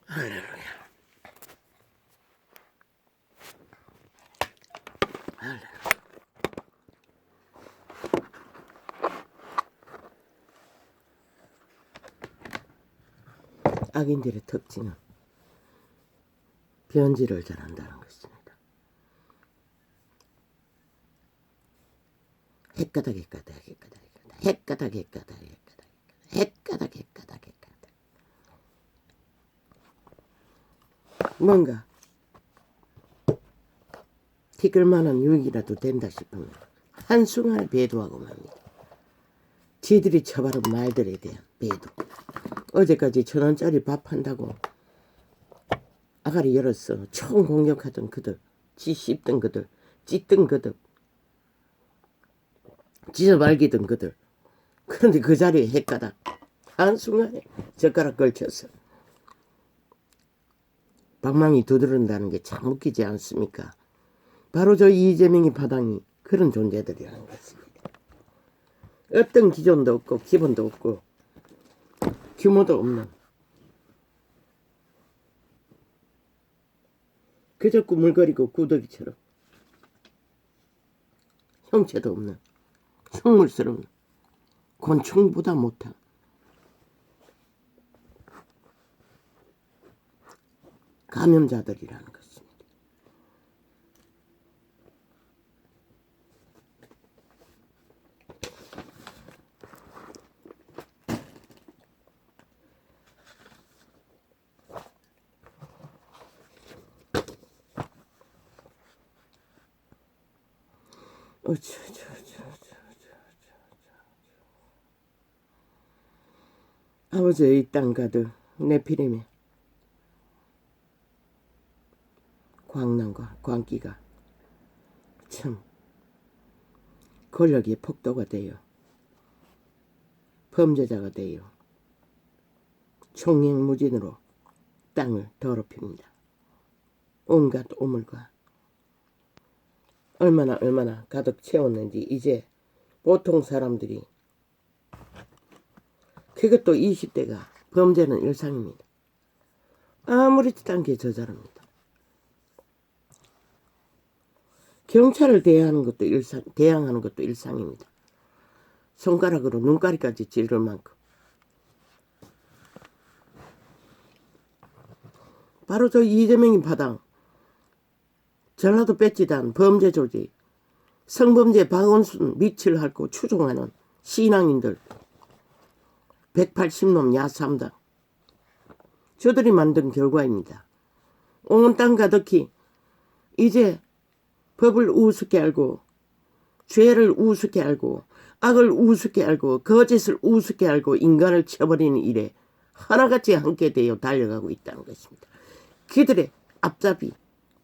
할렐루야. 할렐루야. 악인들의 특징은 변질을 잘한다는 것입니다. 헷가닥 뭔가 티끌만한 유익이라도 된다 싶으면 한순간에 배도하고 맙니다. 지들이 쳐바른 말들에 대한 배도. 어제까지 1,000원짜리 밥 한다고 아가리 열었어. 총 공격하던 그들, 지 씹던 그들, 찢던 그들, 찢어발기던 그들. 그런데 그 자리에 헷가닥 한순간에 젓가락 걸쳤어. 방망이 두드른다는 게 참 웃기지 않습니까? 바로 저 이재명이 바당이 그런 존재들이라는 것입니다. 어떤 기존도 없고 기본도 없고 규모도 없는, 그저 꾸물거리고 구더기처럼 형체도 없는 흉물스러운 곤충보다 못한 감염자들이라는 것입니다. 아버지의 이 땅 가득 네피림의 광란과 광기가 참 권력이 폭도가 되어 범죄자가 되어 총행무진으로 땅을 더럽힙니다. 온갖 오물과 얼마나 가득 채웠는지 이제 보통 사람들이, 그것도 20대가 범죄는 일상입니다. 아무렇지도 않게 저 잘합니다. 경찰을 대항하는 것도 일상입니다. 손가락으로 눈가리까지 찌를 만큼. 바로 저 이재명이 바당, 전라도 배지단 범죄 조직, 성범죄 박원순 밑을 핥고 추종하는 신앙인들 180놈 야삼당, 저들이 만든 결과입니다. 온 땅 가득히 이제 법을 우습게 알고, 죄를 우습게 알고, 악을 우습게 알고, 거짓을 우습게 알고 인간을 쳐버리는 일에 하나같이 함께 되어 달려가고 있다는 것입니다. 그들의 앞잡이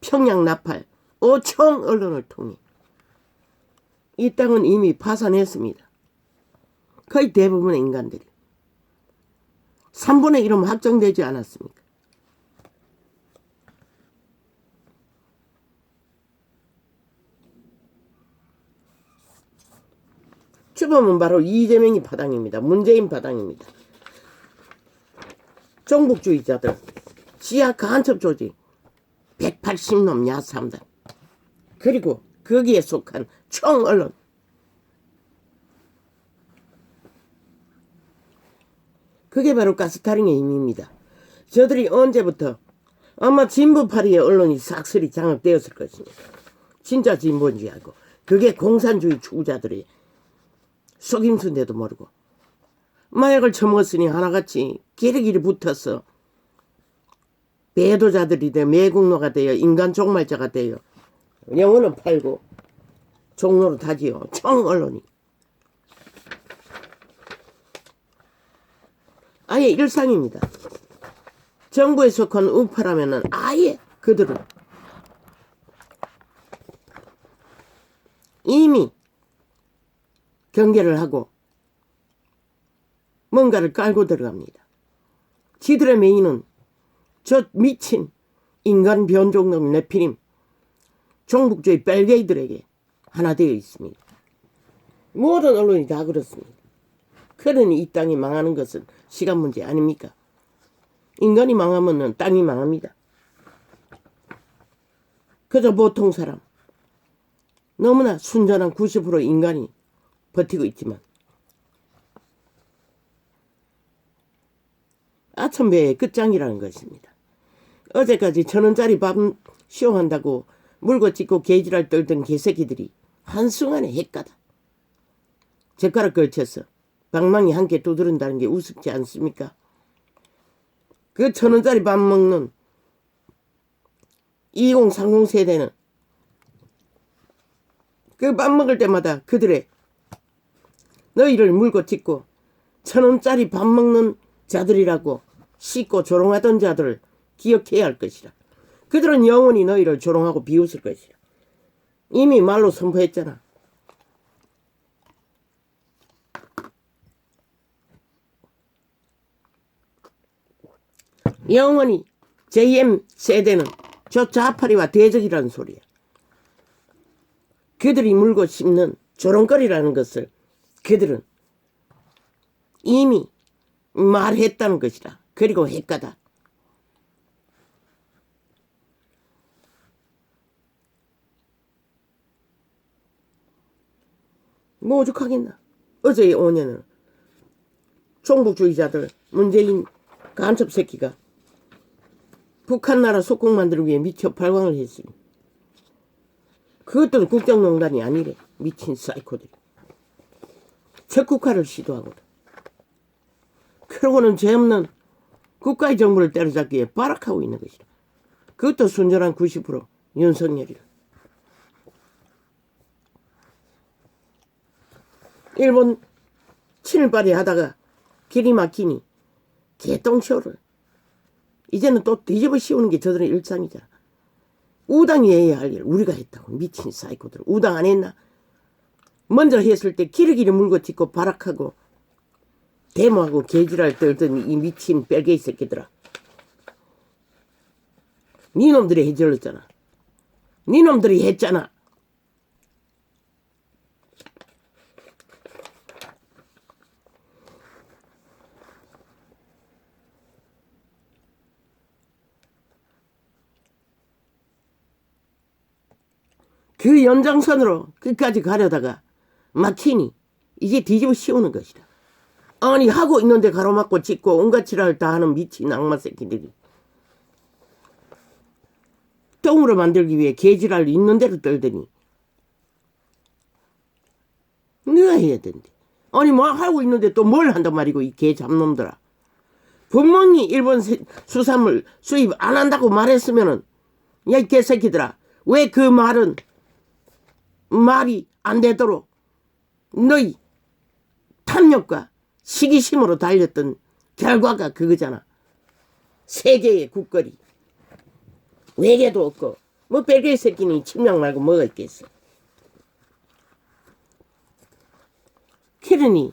평양 나팔 5천 언론을 통해 이 땅은 이미 파산했습니다. 거의 대부분의 인간들이 3분의 1은 확정되지 않았습니까? 주범은 바로 이재명이 바당입니다. 문재인 바당입니다. 종북주의자들, 지하 간첩 조직 180놈 야삼당, 그리고 거기에 속한 총언론, 그게 바로 가스타링의 힘입니다. 저들이 언제부터, 아마 진보파리의 언론이 싹쓸이 장악되었을 것입니다. 진짜 진보인지 알고, 그게 공산주의 추구자들의 속임수인데도 모르고 마약을 처먹었으니 하나같이 기르기를 붙어서 배도자들이 되어 매국노가 되어 인간 종말자가 되어 영혼을 팔고 종로로 다지요. 총언론이 아예 일상입니다. 정부에 속한 우파라면은 아예 그들은 이미 경계를 하고 뭔가를 깔고 들어갑니다. 지들의 메인은 저 미친 인간 변종놈 네피림 종북주의 벨게이들에게 하나 되어 있습니다. 모든 언론이 다 그렇습니다. 그러니 이 땅이 망하는 것은 시간 문제 아닙니까? 인간이 망하면 땅이 망합니다. 그저 보통 사람, 너무나 순전한 90% 인간이 버티고 있지만 아첨배의 끝장이라는 것입니다. 어제까지 1,000원짜리 밥 시용한다고 물고 찢고 개지랄 떨던 개새끼들이 한순간에 핵가다. 젓가락 걸쳐서 방망이 한 개 두드른다는 게 우습지 않습니까? 그 1,000원짜리 밥 먹는 2030 세대는 그 밥 먹을 때마다 그들의 너희를 물고 찢고 1,000원짜리 밥 먹는 자들이라고 씻고 조롱하던 자들을 기억해야 할 것이라. 그들은 영원히 너희를 조롱하고 비웃을 것이라. 이미 말로 선포했잖아. 영원히 JM 세대는 저 좌파리와 대적이라는 소리야. 그들이 물고 씹는 조롱거리라는 것을 그들은 이미 말했다는 것이라. 그리고 핵가다. 뭐 오죽하겠나. 어제의 5년은 종북주의자들 문재인 간첩 새끼가 북한 나라 속국 만들기 위해 미쳐 발광을 했으니 그것도 국정농단이 아니래. 미친 사이코들이 적국화를 시도하거든. 그러고는 죄 없는 국가의 정부를 때려잡기 위해 발악하고 있는 것이라. 그것도 순전한 90% 윤석열이라. 일본 친일발이 하다가 길이 막히니 개똥쇼를 이제는 또 뒤집어 씌우는 게 저들의 일상이잖아. 우당이 해야 할 일 우리가 했다고. 미친 사이코들. 우당 안 했나? 먼저 했을 때 기르기를 물고 찢고 발악하고 데모하고 개지랄 떨던 이 미친 뺄개이 새끼들아. 니놈들이 해질렀잖아. 니놈들이 했잖아. 그 연장선으로 끝까지 가려다가 막히니 이제 뒤집어 씌우는 것이다. 아니 하고 있는데 가로막고 찍고 온갖 지랄을 다 하는 미친 악마 새끼들이 똥으로 만들기 위해 개지랄을 있는 대로 떨더니 네가 해야 된대. 아니 뭐 하고 있는데 또 뭘 한단 말이고 이 개 잡놈들아. 분명히 일본 수산물 수입 안 한다고 말했으면은 야 이 개새끼들아 왜 그 말은 말이 안 되도록 너희 탐욕과 시기심으로 달렸던 결과가 그거잖아. 세계의 국거리 외계도 없고 뭐 뺄개 새끼니 침략 말고 뭐가 있겠어. 그러니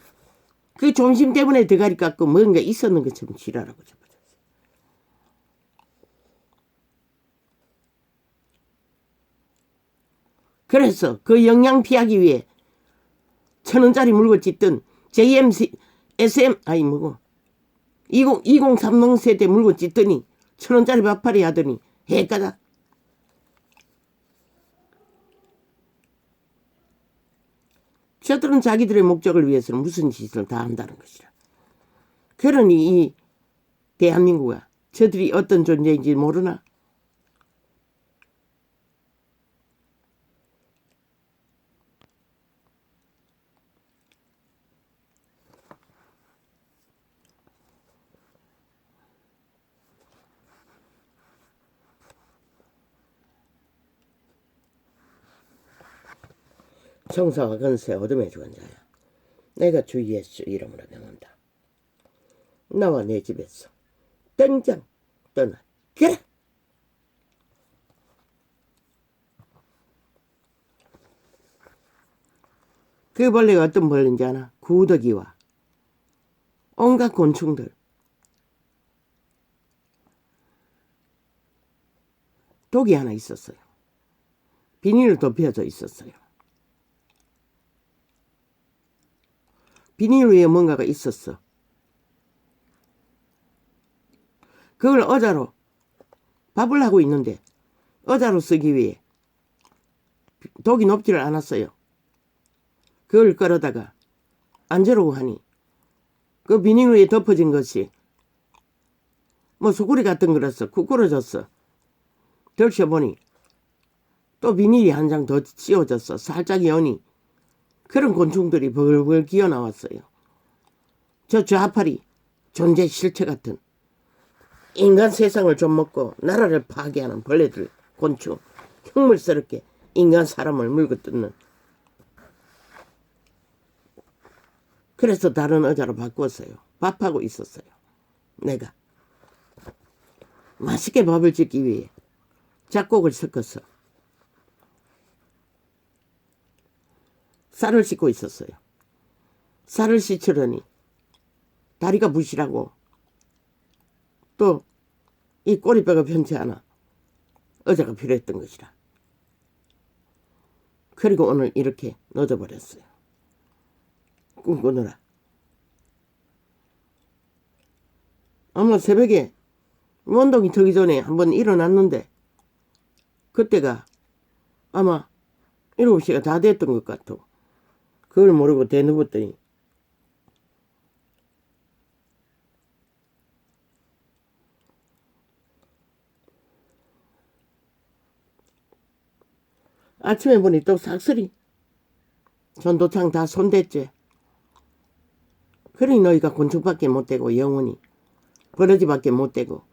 그 존심 때문에 대가리 깎고 뭔가 있었는 것처럼 지랄하고 싶어졌어. 그래서 그 영양 피하기 위해 1,000원짜리 물고 찢던 JMC SM 아니 뭐고 2030 세대 물고 찢더니 1,000원짜리 밥팔이 하더니 해가다. 저들은 자기들의 목적을 위해서는 무슨 짓을 다 한다는 것이라. 그러니 이 대한민국아 저들이 어떤 존재인지 모르나? 정사와 건세 어둠의 주관자야. 내가 주 예수 이름으로 명한다. 나와 내 집에서 당장 떠나. 그래. 그 벌레가 어떤 벌레인지 아나? 구더기와 온갖 곤충들. 독이 하나 있었어요. 비닐로 덮여져 있었어요. 비닐 위에 뭔가가 있었어. 그걸 어자로 밥을 하고 있는데 어자로 쓰기 위해 독이 높지를 않았어요. 그걸 끌어다가 앉으려고 하니 그 비닐 위에 덮어진 것이 뭐 소쿠리 같은 거라서 구꾸러졌어. 덜쳐보니 또 비닐이 한 장 더 씌워졌어. 살짝 여니 그런 곤충들이 벌벌 기어 나왔어요. 저 좌팔이 존재 실체 같은 인간 세상을 좀 먹고 나라를 파괴하는 벌레들, 곤충, 흉물스럽게 인간 사람을 물고 뜯는. 그래서 다른 의자로 바꾸었어요. 밥하고 있었어요. 내가 맛있게 밥을 짓기 위해 잡곡을 섞었어. 쌀을 씻고 있었어요. 쌀을 씻으려니 다리가 부실하고 또 이 꼬리뼈가 편치 않아 의자가 필요했던 것이라. 그리고 오늘 이렇게 늦어버렸어요. 꿈꾸느라. 아마 새벽에 원동이 터기 전에 한번 일어났는데 그때가 아마 7시가 다 됐던 것 같아. 그걸 모르고 대누웠더니 아침에 보니 또 삭슬이 전도창 다 손댔지. 그러니 너희가 곤충밖에 못되고 영원히 버러지밖에 못되고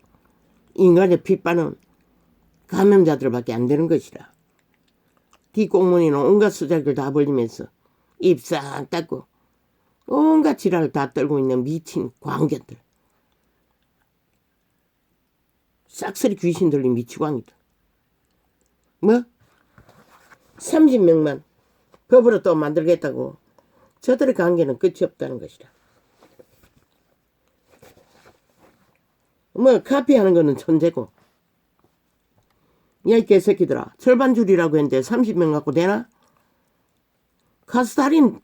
인간의 핏바는 감염자들밖에 안 되는 것이라. 뒷꽁무니는 온갖 수작을 다 벌리면서 입 싹 닫고 온갖 지랄을 다 떨고 있는 미친 광견들. 싹쓸이 귀신 들린 미치광이들. 뭐? 30명만 법으로 또 만들겠다고 저들의 관계는 끝이 없다는 것이라. 뭐 카피하는 거는 천재고. 야 이 개새끼들아, 절반 줄이라고 했는데 30명 갖고 되나? 가스달인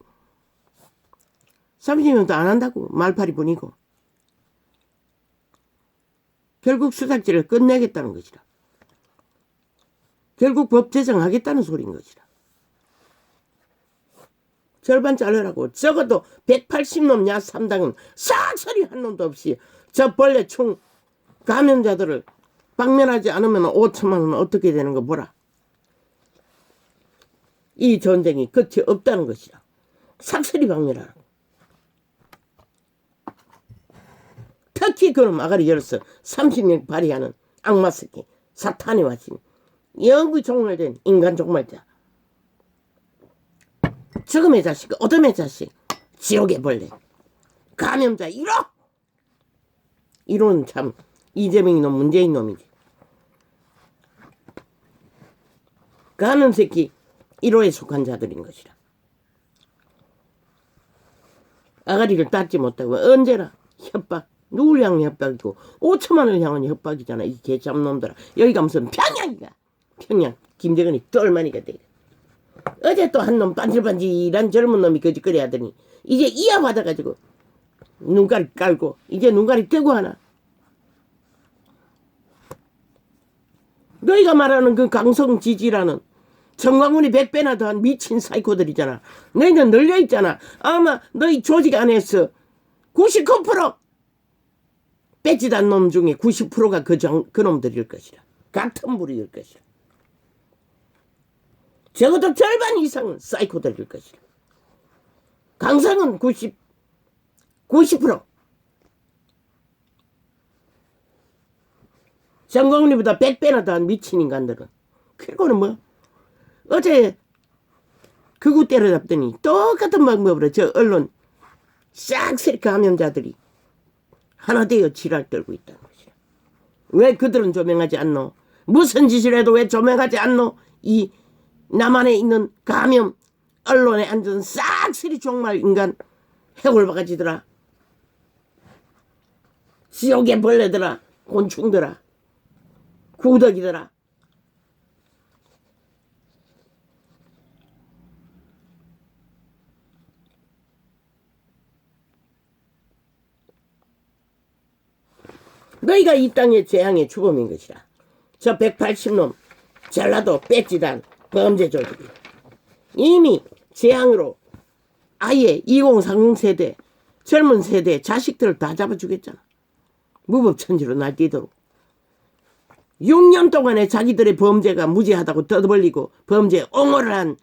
30명도 안 한다고. 말팔이 뿐이고. 결국 수작질을 끝내겠다는 것이라. 결국 법 제정하겠다는 소리인 것이라. 절반 자르라고. 적어도 180놈 야 3당은 싹소리 한 놈도 없이 저 벌레 총 감염자들을 박멸하지 않으면 5천만 원은 어떻게 되는 거 보라. 이 전쟁이 끝이 없다는 것이라. 싹소리 박멸하라고. 특히 그놈 아가리 열어서 30명 발휘하는 악마 새끼 사탄이 와신 영구 종말된 인간 종말자. 죽음의 자식, 어둠의 자식, 지옥의 벌레, 감염자 1호. 1호는 참 이재명이 놈 문재인 놈이지. 가는 새끼 1호에 속한 자들인 것이라. 아가리를 닦지 못하고 언제나 협박, 누굴 향한 협박이고 5천만 원을 향한 협박이잖아. 이 개잡놈들아. 여기가 무슨 평양이가. 평양 김정은이 똘마니가 돼. 어제 또 한 놈 반질반질한 젊은 놈이 거짓거리 하더니 이제 이하 받아가지고 눈가리 깔고 이제 눈가리 떼고 하나. 너희가 말하는 그 강성 지지라는 정광훈이 100배나 더한 미친 사이코들이잖아. 너희는 널려있잖아. 아마 너희 조직 안에서 99% 빼지단 놈 중에 90%가 그 놈들일 것이라. 같은 부류일 것이라. 적어도 절반 이상은 사이코들일 것이라. 강성은 90%. 정광훈이보다 100배나 더한 미친 인간들은. 그리고는 뭐 어제 극우 때려잡더니 똑같은 방법으로 저 언론 싹쓸이 감염자들이 하나 되어 지랄 떨고 있다는 것이야. 왜 그들은 조명하지 않노? 무슨 짓을 해도 왜 조명하지 않노? 이 남한에 있는 감염 언론에 앉은 싹쓸이 종말 인간 해골바가지들아. 지옥의 벌레들아. 곤충들아. 구더기들아. 너희가 이 땅의 재앙의 주범인 것이라. 저 180놈 전라도 배지단 범죄 조직이 이미 재앙으로 아예 2030 세대 젊은 세대 자식들을 다 잡아주겠잖아. 무법천지로 날뛰도록. 6년 동안에 자기들의 범죄가 무죄하다고 떠벌리고 범죄에 옹호를 한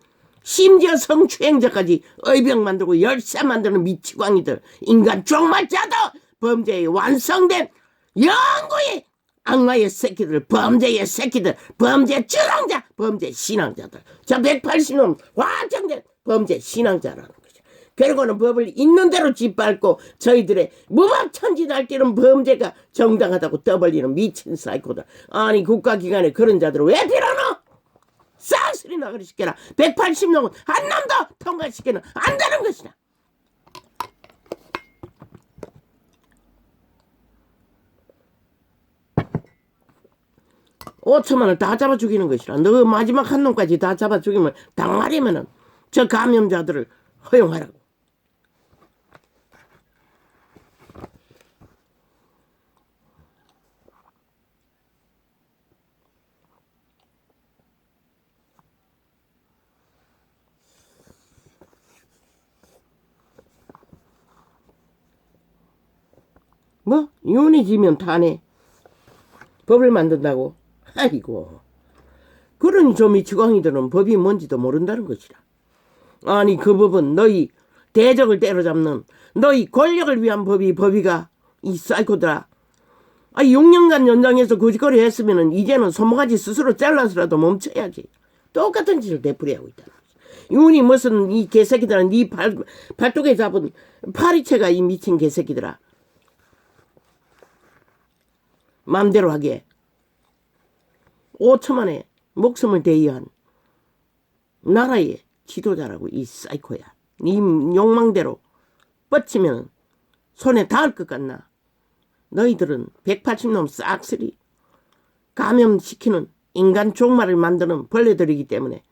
심지어 성추행자까지 의병 만들고 열사 만드는 미치광이들 인간 종말자도 범죄에 완성된 영구히 악마의 새끼들 범죄의 새끼들 범죄 주랑자 범죄 신앙자들 저 180놈 완전된 범죄 신앙자라는 거죠. 그리고는 법을 있는 대로 짓밟고 저희들의 무법천지 날뛰는 범죄가 정당하다고 떠벌리는 미친 사이코들. 아니 국가기관에 그런 자들을 왜 필요하노? 싹쓸이 나가리 시켜라. 180놈은 한 놈도 통과시켜는 안 되는 것이다. (5천만을) 다 잡아 죽이는 것이라. 너 마지막 한 놈까지 다 잡아 죽이면 당하려면은 저 감염자들을 허용하라고. 뭐? 윤이 지면 타네. 법을 만든다고? 아이고. 그러니 저 미치광이들은 법이 뭔지도 모른다는 것이라. 아니 그 법은 너희 대적을 때려잡는 너희 권력을 위한 법이가 이 사이코들아. 6년간 연장해서 거짓거리 했으면 이제는 손모가지 스스로 잘라서라도 멈춰야지. 똑같은 짓을 되풀이하고 있다. 윤이 무슨 이 개새끼들아. 네 발톱에 잡은 파리채가 이 미친 개새끼들아. 마음대로 하게 5천만에 목숨을 대의한 나라의 지도자라고 이 사이코야. 네 욕망대로 뻗치면 손에 닿을 것 같나. 너희들은 180놈 싹쓸이 감염시키는 인간 종말을 만드는 벌레들이기 때문에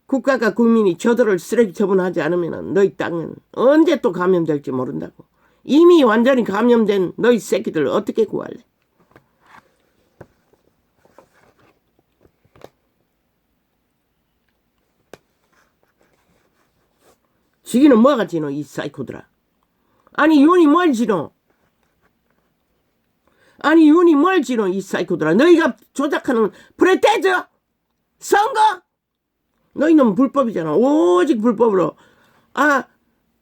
국가가 국민이 저들을 쓰레기 처분하지 않으면 너희 땅은 언제 또 감염될지 모른다고. 이미 완전히 감염된 너희 새끼들 어떻게 구할래? 지기는 뭐가 지노 이 사이코들아. 아니 윤이 뭘 지노? 아니 윤이 뭘 지노 이 사이코들아. 너희가 조작하는 프레테즈 선거 너희는 불법이잖아. 오직 불법으로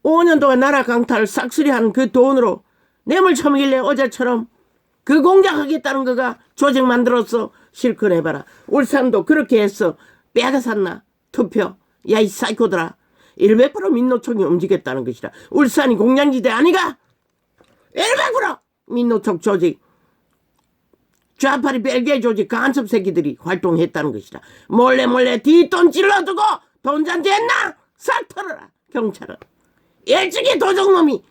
5년 동안 나라 강탈 싹쓸이한 그 돈으로 뇌물 처먹일래. 어제처럼 그 공작하겠다는 거가 조직 만들어서 실컷 해봐라. 울산도 그렇게 해서 빼앗았나 투표. 야 이 사이코들아. 100% 민노총이 움직였다는 것이다. 울산이 공양지대 아니가? 100% 민노총 조직 좌파리 벨기에 조직 간첩 새끼들이 활동했다는 것이다. 몰래 뒷돈 찔러두고 돈잔치 했나? 싹 털어라. 경찰은 일찍이 도적놈이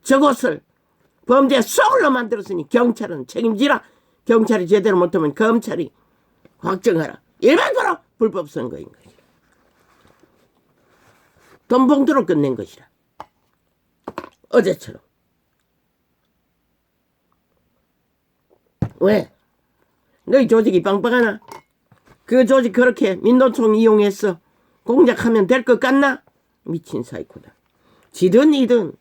저것을 범죄 소굴로 만들었으니 경찰은 책임지라. 경찰이 제대로 못하면 검찰이 확정하라. 100% 불법 선거인 것이다. 돈봉투로 끝낸 것이라. 어제처럼. 왜? 너희 조직이 빵빵하나? 그 조직 그렇게 민노총 이용해서 공작하면 될 것 같나? 미친 사이코다. 지든 이든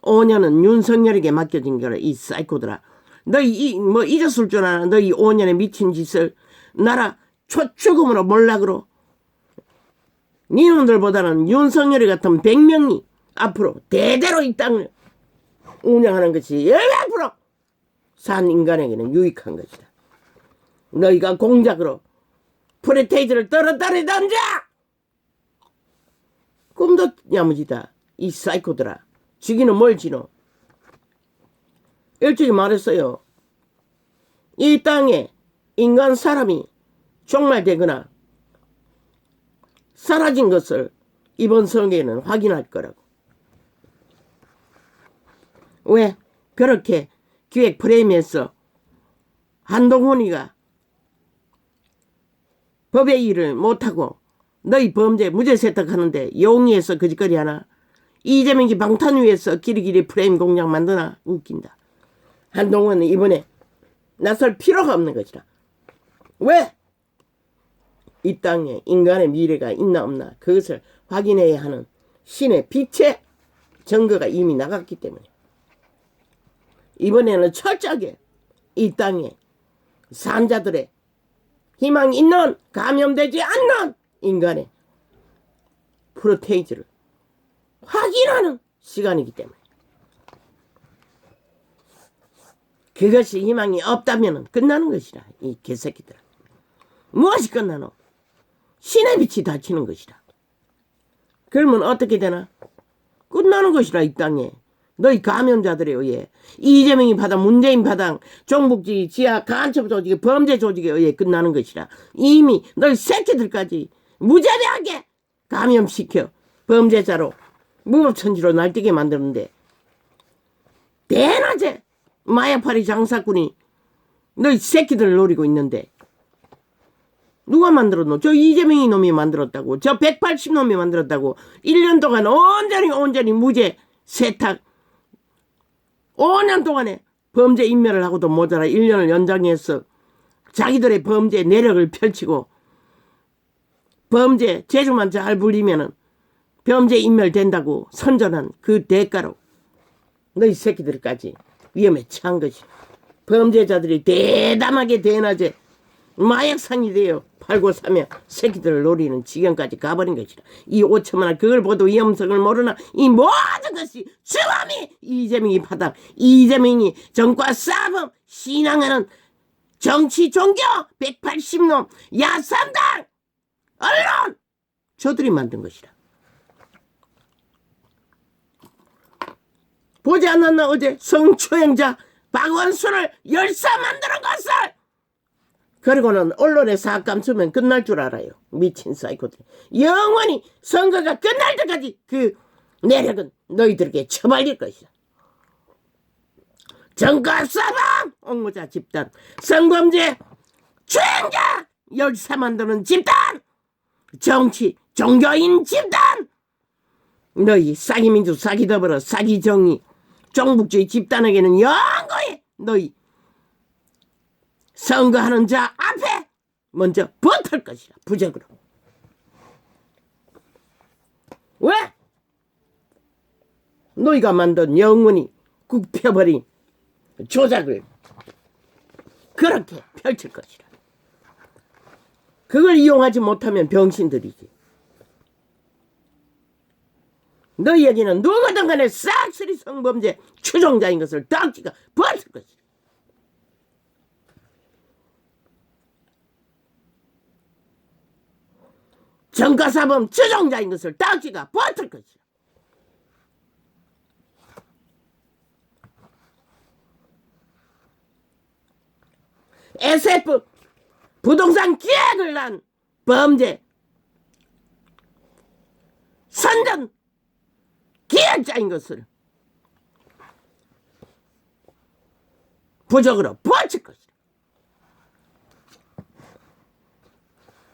5년은 윤석열에게 맡겨진 거라. 이 사이코들아. 너희 잊었을 줄 아나? 너희 5년의 미친 짓을 나라 초축음으로 몰락으로. 니놈들보다는 윤석열이 같은 100명이 앞으로 대대로 이 땅을 운영하는 것이 100% 산 인간에게는 유익한 것이다. 너희가 공작으로 프레테이즈를 떨어뜨리던자 꿈도 야무지다. 이 사이코들아. 지기는 뭘 지노? 일찍이 말했어요. 이 땅에 인간 사람이 종말되거나 사라진 것을 이번 선거에는 확인할 거라고. 왜? 그렇게 기획 프레임에서 한동훈이가 법의 일을 못하고 너희 범죄 무죄 세탁하는데 용의해서 거짓거리 하나? 이재명이 방탄 위에서 길이길이 프레임 공작 만드나? 웃긴다. 한동훈은 이번에 나설 필요가 없는 것이다. 왜? 이 땅에 인간의 미래가 있나 없나 그것을 확인해야 하는 신의 빛의 증거가 이미 나갔기 때문에 이번에는 철저하게 이 땅에 산자들의 희망이 있는 감염되지 않는 인간의 프로테이지를 확인하는 시간이기 때문에 그것이 희망이 없다면 끝나는 것이라. 이 개새끼들아. 무엇이 끝나노? 신의 빛이 닫히는 것이라. 그러면 어떻게 되나? 끝나는 것이라. 이 땅에 너희 감염자들에 의해 이재명이 파당, 문재인 파당, 종북지, 지하, 간첩 조직의 범죄 조직에 의해 끝나는 것이라. 이미 너희 새끼들까지 무자비하게 감염시켜 범죄자로 무법천지로 날뛰게 만드는데 대낮에 마야파리 장사꾼이 너희 새끼들을 노리고 있는데 누가 만들었노? 저 이재명이 놈이 만들었다고. 저 180놈이 만들었다고. 1년 동안 온전히 무죄 세탁 5년 동안에 범죄 인멸을 하고도 모자라 1년을 연장해서 자기들의 범죄 내력을 펼치고 범죄 재주만 잘 부리면은 범죄 인멸된다고 선전한 그 대가로 너희 새끼들까지 위험에 처한 것이 범죄자들이 대담하게 대낮에 마약상이 되어 팔고 사며 새끼들을 노리는 지경까지 가버린 것이라. 이 5천만 원 그걸 보도 위험성을 모르나 이 모든 것이 주범이 이재명이 파당 이재명이 정과 싸움 신앙하는 정치 종교 180놈 야삼당 언론 저들이 만든 것이라. 보지 않았나 어제 성추행자 박원순을 열사 만드는 것을. 그리고는 언론에 삭감 쓰면 끝날 줄 알아요. 미친 사이코들. 영원히 선거가 끝날 때까지 그 내력은 너희들에게 처발릴 것이다. 정가사방 옹모자 집단 성범죄 추행자 열사 만드는 집단 정치 종교인 집단 너희 사기민주 사기더불어 사기정의 종북주의 집단에게는 영원히 너희 선거하는 자 앞에 먼저 붙을 것이라. 부적으로. 왜? 너희가 만든 영원히 굽혀버린 조작을 그렇게 펼칠 것이라. 그걸 이용하지 못하면 병신들이지. 너희에게는 누구든 간에 싹쓸이 성범죄 추종자인 것을 딱지가 붙을 것이라. 정가사범 추종자인 것을 딱지가 붙을 것이라. SF 부동산 기획을 난 범죄 선전 기획자인 것을 부적으로 붙일 것이다.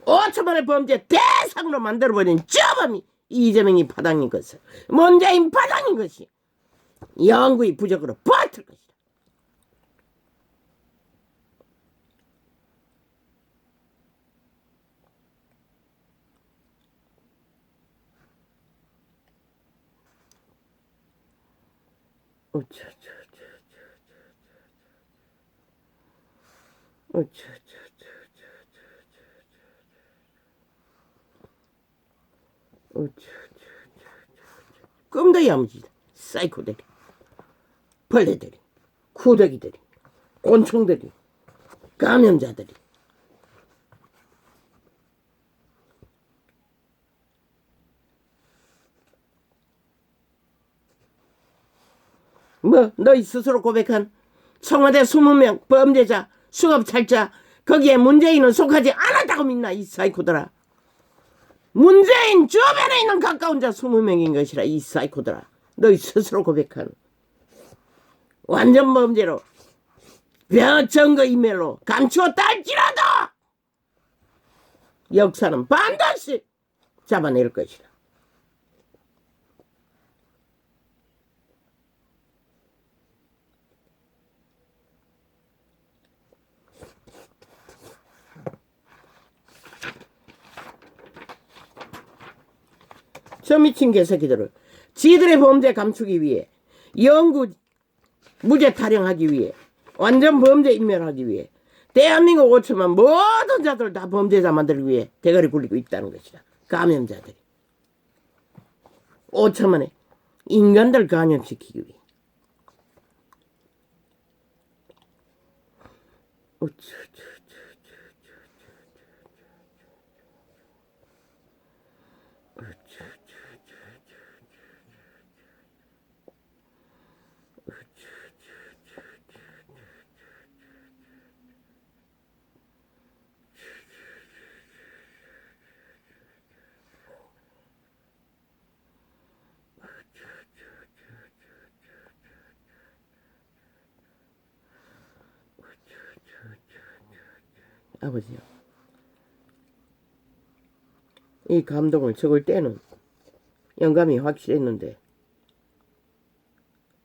5천만의 범죄 대상으로 만들어버린 저범이 이재명이 파당인 것을 문재인 파당인 것이 영구히 부적으로 붙을 것이다. 끔더 야무지다. 사이코들이 벌레들이 쿠더기들이 곤충들이 감염자들이 뭐 너희 스스로 고백한 청와대 20명 범죄자 수갑찰자 거기에 문재인은 속하지 않았다고 믿나 이 사이코들아. 문재인 주변에 있는 가까운 자 20명인 것이라 이 사이코들아. 너희 스스로 고백한 완전 범죄로 증거 인멸로 감추었다 할지라도 역사는 반드시 잡아낼 것이라. 저 미친 개새끼들을 지들의 범죄 감추기 위해 영구 무죄 타령하기 위해 완전 범죄 인멸하기 위해 대한민국 5천만 모든 자들 다 범죄자 만들기 위해 대가리 굴리고 있다는 것이다. 감염자들이 5천만에 인간들 감염시키기 위해. 아버지요, 이 감동을 적을 때는 영감이 확실했는데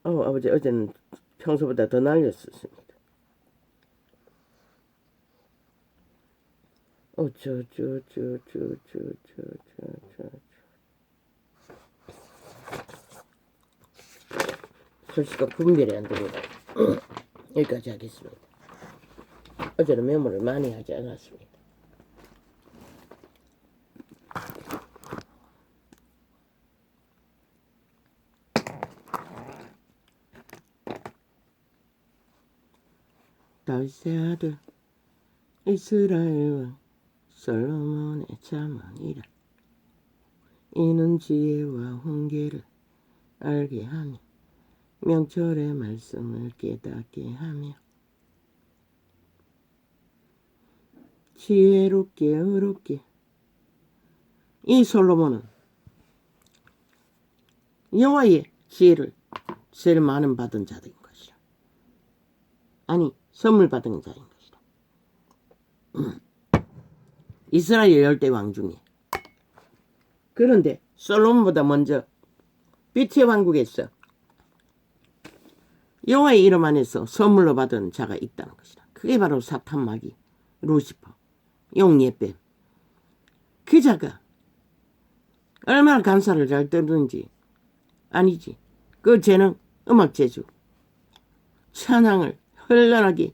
아버지 어제는 평소보다 더 날렸었습니다. 글씨가 분별이 안 됩니다. 여기까지 하겠습니다. 어제는 메모를 많이 하지 않았습니다. 다윗의 아들 이스라엘 왕 솔로몬의 자망이라. 이는 지혜와 훈계를 알게 하며 명철의 말씀을 깨닫게 하며 지혜롭게 의롭게. 이 솔로몬은 여호와의 지혜를 제일 많은 받은 자인 것이라. 아니, 선물 받은 자인 것이다. 이스라엘 열대 왕 중에. 그런데 솔로몬보다 먼저 빛의 왕국에서 여호와의 이름 안에서 선물로 받은 자가 있다는 것이다. 그게 바로 사탄 마귀 루시퍼 용예뱀. 그 자가 얼마나 간사를 잘 떠는지 아니지. 그 재능, 음악 재주, 찬양을 현란하게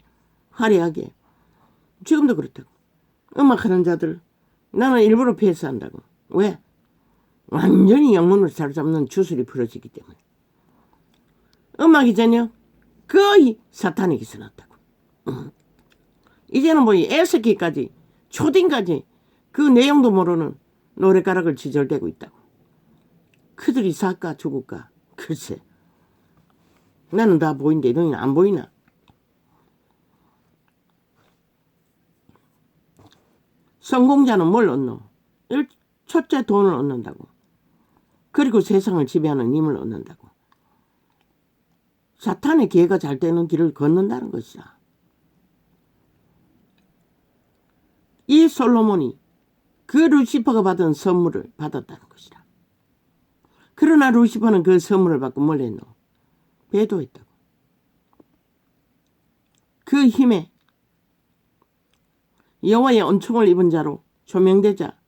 화려하게. 지금도 그렇다고. 음악하는 자들 나는 일부러 패스한다고. 왜? 완전히 영혼을 사로잡는 주술이 풀어지기 때문에. 음악이 전혀 거의 사탄에게 써놨다고. 이제는 뭐 에스키까지 초딩까지 그 내용도 모르는 노래가락을 지절대고 있다고. 그들이 살까 죽을까 글쎄. 나는 다 보이는데 너희는 안 보이나? 성공자는 뭘 얻노? 첫째 돈을 얻는다고. 그리고 세상을 지배하는 힘을 얻는다고. 사탄의 기회가 잘 되는 길을 걷는다는 것이다. 이 솔로몬이 그 루시퍼가 받은 선물을 받았다는 것이다. 그러나 루시퍼는 그 선물을 받고 뭘 했노? 배도했다고. 그 힘에 여호와의 은총을 입은 자로 조명되자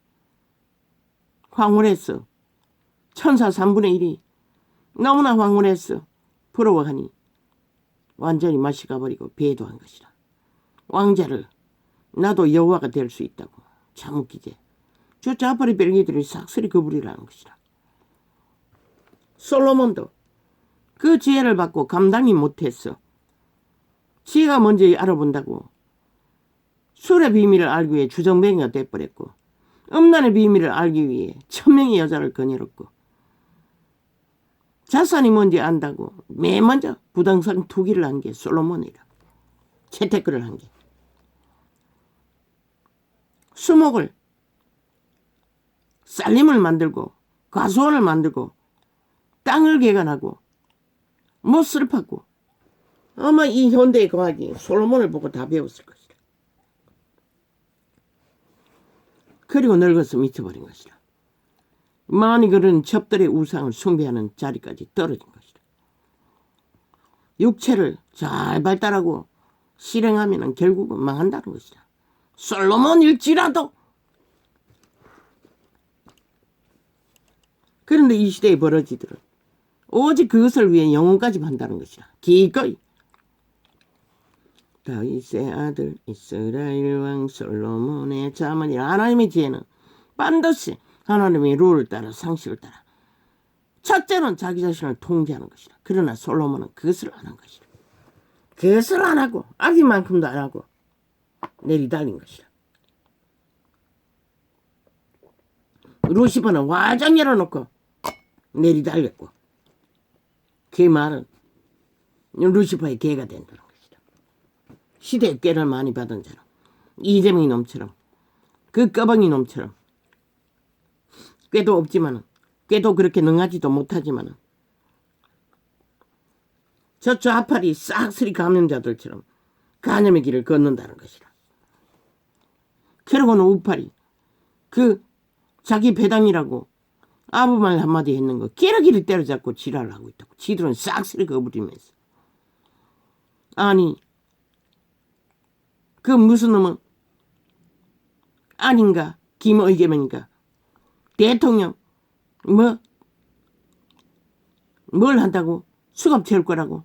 황홀했어. 천사 3분의 1이 너무나 황홀했어. 부러워하니 완전히 맛이 가버리고 배도한 것이라. 왕자를 나도 여호와가 될 수 있다고. 참 웃기지. 저 자파리 벨기들이 싹쓸이 그불이라는 것이라. 솔로몬도 그 지혜를 받고 감당이 못했어. 지혜가 뭔지 알아본다고 술의 비밀을 알기 위해 주정뱅이가 돼버렸고, 음란의 비밀을 알기 위해 1000명의 여자를 거느렸고, 자산이 뭔지 안다고 맨 먼저 부동산 투기를 한 게 솔로몬이라. 재테크를 한 게. 수목을 쌀림을 만들고 과수원을 만들고 땅을 개간하고 못을 팠고. 아마 이 현대의 과학이 솔로몬을 보고 다 배웠을 것이다. 그리고 늙어서 미쳐버린 것이다. 많이 그런 첩들의 우상을 숭배하는 자리까지 떨어진 것이다. 육체를 잘 발달하고 실행하면 결국은 망한다는 것이다. 솔로몬일지라도. 그런데 이 시대의 버러지들은 오직 그것을 위해 영혼까지 판다는 것이라. 기꺼이. 다윗의 아들 이스라엘 왕 솔로몬의 자문이라. 하나님의 지혜는 반드시 하나님의 룰을 따라 상식을 따라. 첫째는 자기 자신을 통제하는 것이라. 그러나 솔로몬은 그것을 안 한 것이라. 그것을 안 하고 아기만큼도 안 하고 내리달린 것이라. 루시퍼는 화장 열어놓고 내리달렸고, 그 말은 루시퍼의 개가 된다는 것이다. 시대의 꾀를 많이 받은 자는 이재명이 놈처럼, 그 꺼벙이 놈처럼, 꾀도 없지만은, 꾀도 그렇게 능하지도 못하지만은, 저 좌팔이 싹쓸이 감염자들처럼 간염의 길을 걷는다는 것이라. 그러고는 우팔이 그 자기 배당이라고 아무 말 한마디 했는 거 기러기를 때려잡고 지랄을 하고 있다고. 지들은 싹쓸이 거부리면서. 아니 그 무슨 놈은 아닌가 김의겸인가 대통령 뭘 한다고 수갑 채울 거라고.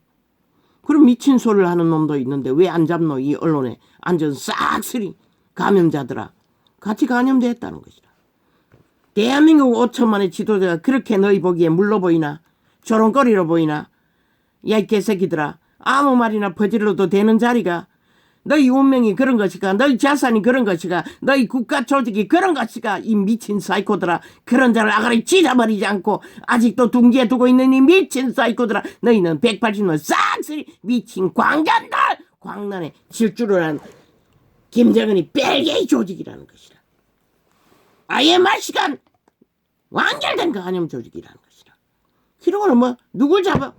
그럼 미친 소리를 하는 놈도 있는데 왜 안 잡노? 이 언론에 앉은 싹쓸이 감염자들아 같이 감염됐다는 것이라. 대한민국 5천만의 지도자가 그렇게 너희 보기에 물러 보이나? 조롱거리로 보이나? 야 이 개새끼들아, 아무 말이나 퍼질러도 되는 자리가 너희 운명이 그런 것이가, 너희 자산이 그런 것이가, 너희 국가 조직이 그런 것이가. 이 미친 사이코들아, 그런 자를 아가리 찢어버리지 않고 아직도 둥지에 두고 있는 이 미친 사이코들아, 너희는 180년 싹쓸이 미친 광견들, 광란에 질주를 한 김정은이 벨기에 조직이라는 것이라. 아예 말시간 완결된 간염 조직이라는 것이라. 그러고는 뭐 누굴 잡아?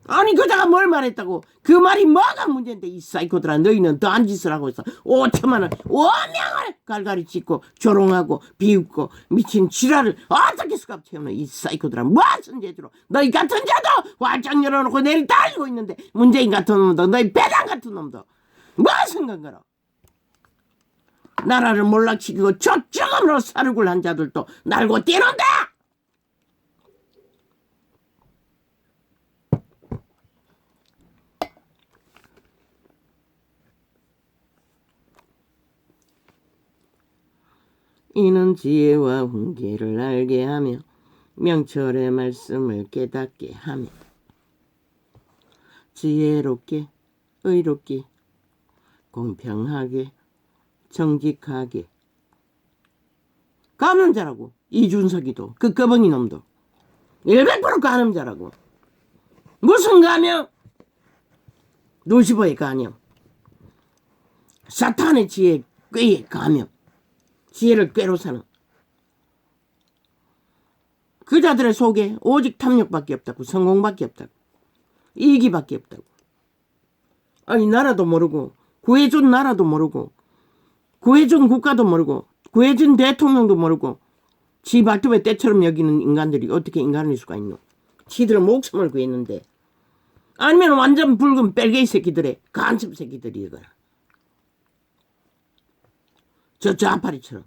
아니 그자가 뭘 말했다고? 그 말이 뭐가 문제인데 이 사이코들아, 너희는 더한 짓을 하고 있어. 5천만 원 오명을 갈갈이 찢고 조롱하고 비웃고 미친 지랄을 어떻게 수갑 채우는 이 사이코들아. 무슨 재주로 너희 같은 자도 활짝 열어놓고 내리 달리고 있는데, 문재인 같은 놈도 너희 배당 같은 놈도 무슨 건가로 나라를 몰락시키고 조금으로 사륙을 한 자들도 날고 뛰는데. 이는 지혜와 훈계를 알게 하며 명철의 말씀을 깨닫게 하며 지혜롭게 의롭게 공평하게 정직하게. 감염자라고. 이준석이도 그 꺼벙이 놈도 100% 감염자라고. 무슨 감염? 루시퍼의 감염, 사탄의 지혜 꾀의 감염. 지혜를 꾀로 사는 그 자들의 속에 오직 탐욕밖에 없다고. 성공밖에 없다고. 이기밖에 없다고. 아니 나라도 모르고 구해준 나라도 모르고 구해준 국가도 모르고 구해준 대통령도 모르고 지 발톱에 때처럼 여기는 인간들이 어떻게 인간일 수가 있노? 지들 목숨을 구했는데. 아니면 완전 붉은 뺄개이 새끼들의 간첩 새끼들이 이거라. 저 좌파리처럼.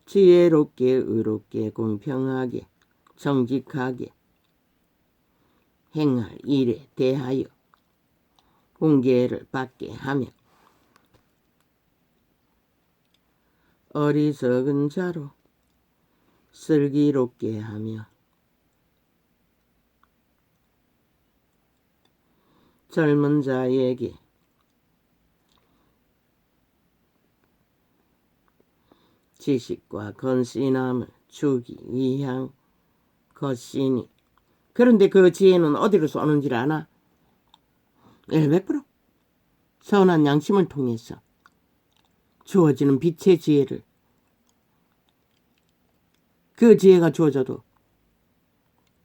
지혜롭게 의롭게 공평하게 정직하게 행할 일에 대하여 훈계를 받게 하며 어리석은 자로 슬기롭게 하며 젊은 자에게 지식과 건신함을 주기 위한 것이니. 그런데 그 지혜는 어디로 쏘는지를 아나? 100% 선한 양심을 통해서 주어지는 빛의 지혜를, 그 지혜가 주어져도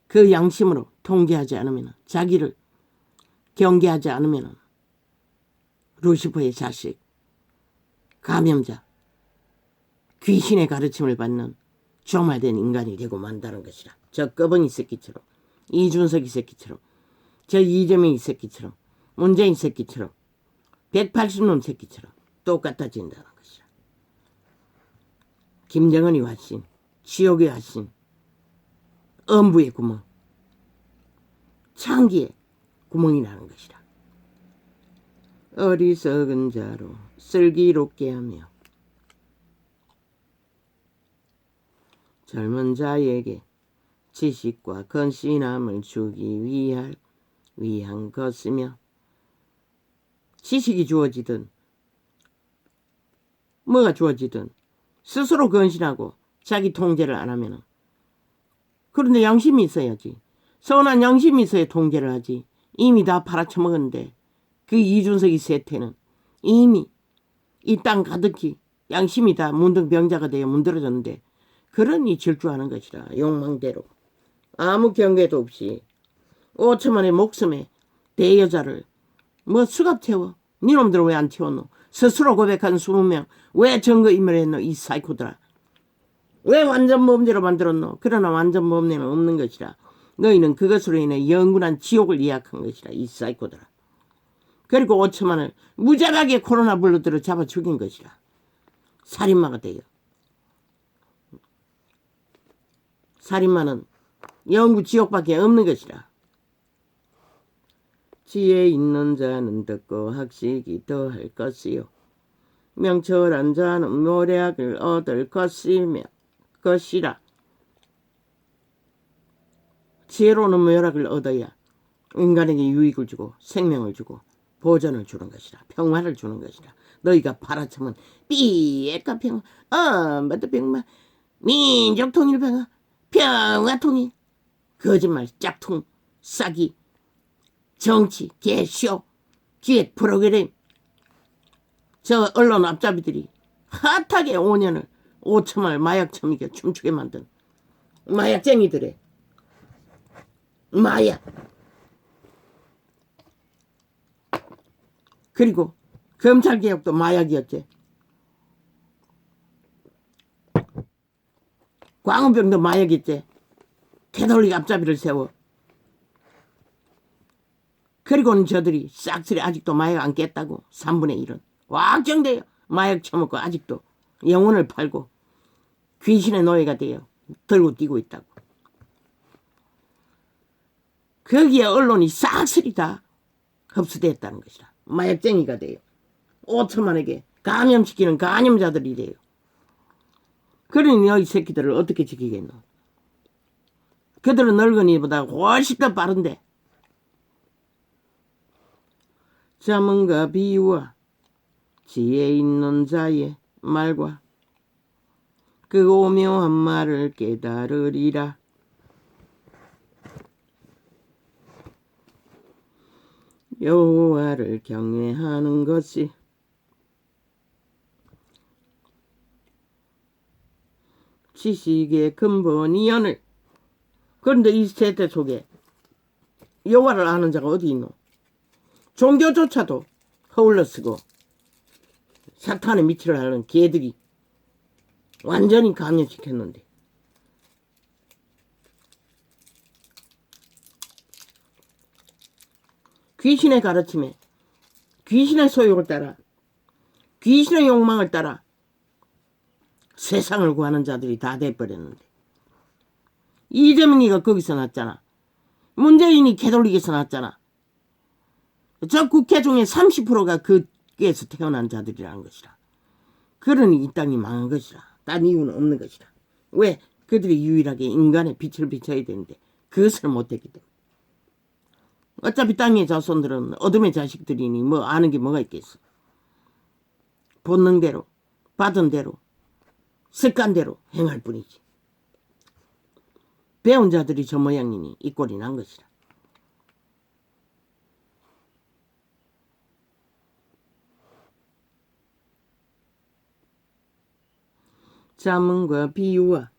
그 양심으로 통제하지 않으면, 자기를 경계하지 않으면 루시퍼의 자식, 감염자, 귀신의 가르침을 받는 종말된 인간이 되고 만다는 것이라. 저 꺼벙이 새끼처럼, 이준석이 새끼처럼, 저 이재명이 새끼처럼, 문재인 새끼처럼, 180놈 새끼처럼 똑같아진다는 것이라. 김정은이 왔신, 지옥이 왔신, 엄부의 구멍, 창기에 구멍이 나는 것이라. 어리석은 자로 슬기롭게 하며 젊은 자에게 지식과 건신함을 주기 위한 것이며, 지식이 주어지든 뭐가 주어지든 스스로 건신하고 자기 통제를 안 하면은, 그런데 양심이 있어야지. 선한 양심이 있어야 통제를 하지. 이미 다 팔아쳐먹었는데 그 이준석이 세태는 이미 이 땅 가득히 양심이 다 문둥병자가 되어 문드러졌는데, 그러니 질주하는 것이라. 욕망대로 아무 경계도 없이 5천만의 목숨에 대여자를 뭐 수갑 채워? 니놈들 왜 안 채웠노? 스스로 고백한 20명 왜 증거인멸 했노? 이 사이코들아. 왜 완전 범죄로 만들었노? 그러나 완전 범죄는 없는 것이라. 너희는 그것으로 인해 영원한 지옥을 예약한 것이라. 이 사이코들아. 그리고 5천만을 무자하게 코로나 블루들을 잡아 죽인 것이라. 살인마가 돼요. 살인마는 영구 지옥밖에 없는 것이라. 지혜 있는 자는 듣고 학식이 더할 것이요 명철한 자는 모략을 얻을 것이라. 지혜로는 모략을 얻어야 인간에게 유익을 주고 생명을 주고 보전을 주는 것이라. 평화를 주는 것이라. 너희가 팔아쳐면 삐까 평화, 뭐또 평화, 민족 통일 평화, 평화 통일, 거짓말, 짝퉁, 싸기, 정치, 개쇼, 기획 프로그램, 저 언론 앞잡이들이 핫하게 5년을 5천만을 마약 처먹여 춤추게 만든 마약쟁이들의 마약. 그리고 검찰개혁도 마약이었지. 광우병도 마약이었지. 캐톨릭 앞잡이를 세워. 그리고는 저들이 싹쓸이 아직도 마약 안 깼다고. 3분의 1은 확정돼요. 마약 처먹고 아직도 영혼을 팔고 귀신의 노예가 되어 들고 뛰고 있다고. 거기에 언론이 싹쓸이 다 흡수됐다는 것이라. 마약쟁이가 돼요. 5천만에게 감염시키는 감염자들이 돼요. 그러니 너희 새끼들을 어떻게 지키겠노? 그들은 늙은이보다 훨씬 더 빠른데. 자문과 비유와 지혜 있는 자의 말과 그 오묘한 말을 깨달으리라. 여호와를 경외하는 것이 지식의 근본이오늘. 그런데 이 세대 속에 여호와를 아는 자가 어디 있노? 종교조차도 허울러 쓰고 사탄의 미치를 하는 개들이 완전히 감염시켰는데, 귀신의 가르침에 귀신의 소욕을 따라 귀신의 욕망을 따라 세상을 구하는 자들이 다 돼버렸는데, 이재명이가 거기서 났잖아. 문재인이 캐톨릭에서 났잖아. 저 국회 중에 30%가 거기에서 태어난 자들이라는 것이라. 그러니 이 땅이 망한 것이라. 딴 이유는 없는 것이라. 왜? 그들이 유일하게 인간의 빛을 비춰야 되는데 그것을 못했기 때문에. 어차피 땅의 자손들은 어둠의 자식들이니 뭐 아는 게 뭐가 있겠어. 본능대로 받은 대로 습관대로 행할 뿐이지. 배운 자들이 저 모양이니 이 꼴이 난 것이라. 자문과 비유와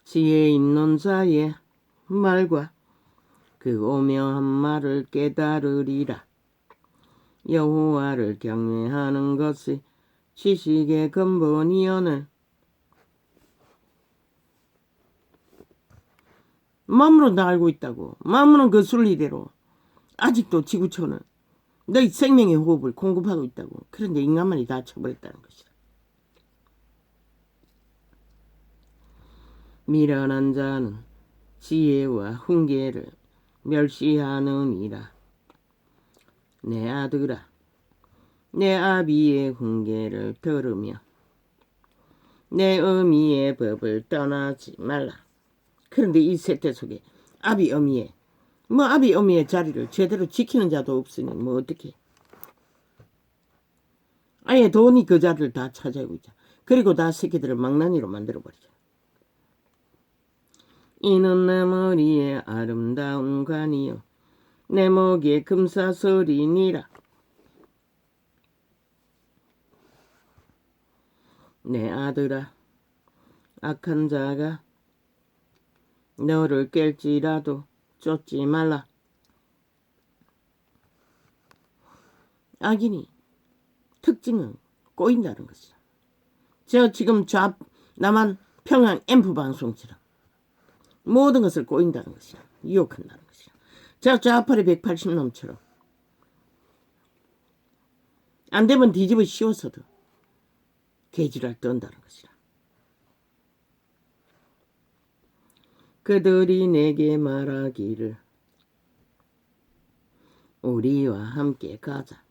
지혜 있는 자의 말과 그 오묘한 말을 깨달으리라. 여호와를 경외하는 것이 지식의 근본이오늘. 마음으로 다 알고 있다고. 마음으로는 그 순리대로 아직도 지구촌을 너희 생명의 호흡을 공급하고 있다고. 그런데 인간만이 다 쳐버렸다는 것이다. 미련한 자는 지혜와 훈계를 멸시하느니라. 내 아들아, 내 아비의 훈계를 들으며 내 어미의 법을 떠나지 말라. 그런데 이 세대 속에 아비 어미의 아비 어미의 자리를 제대로 지키는 자도 없으니 어떻게? 아예 돈이 그 자리를 다 차지하고 있자. 그리고 다 새끼들을 망나니로 만들어버리자. 이는 내 머리에 아름다운 관이요 내 목에 금사슬이니라. 내 아들아, 악한 자가 너를 깰지라도 쫓지 말라. 악인이 특징은 꼬인다는 것이다. 저 지금 남한 평양 앰프 방송처럼 모든 것을 꼬인다는 것이다. 유혹한다는 것이다. 저 좌파리 180놈처럼 안 되면 뒤집어 씌워서도 개지랄 떤다는 것이다. 그들이 내게 말하기를 우리와 함께 가자.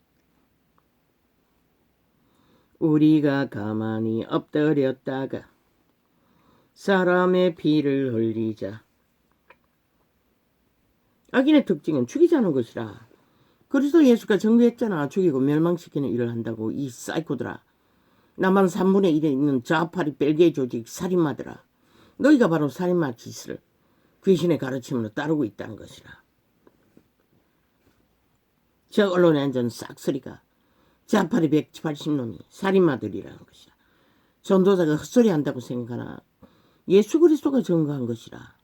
우리가 가만히 엎드렸다가 사람의 피를 흘리자. 악인의 특징은 죽이자는 것이라. 그리스도 예수가 정죄했잖아. 죽이고 멸망시키는 일을 한다고. 이 사이코들아. 남한 3분의 1에 있는 좌파리 벨기에 조직 살인마들아. 너희가 바로 살인마 짓을 귀신의 가르침으로 따르고 있다는 것이라. 저 언론에 앉은 싹쓸이가 좌파리 180놈이 살인마들이라는 것이라. 전도자가 헛소리 한다고 생각하나? 예수 그리스도가 증거한 것이라.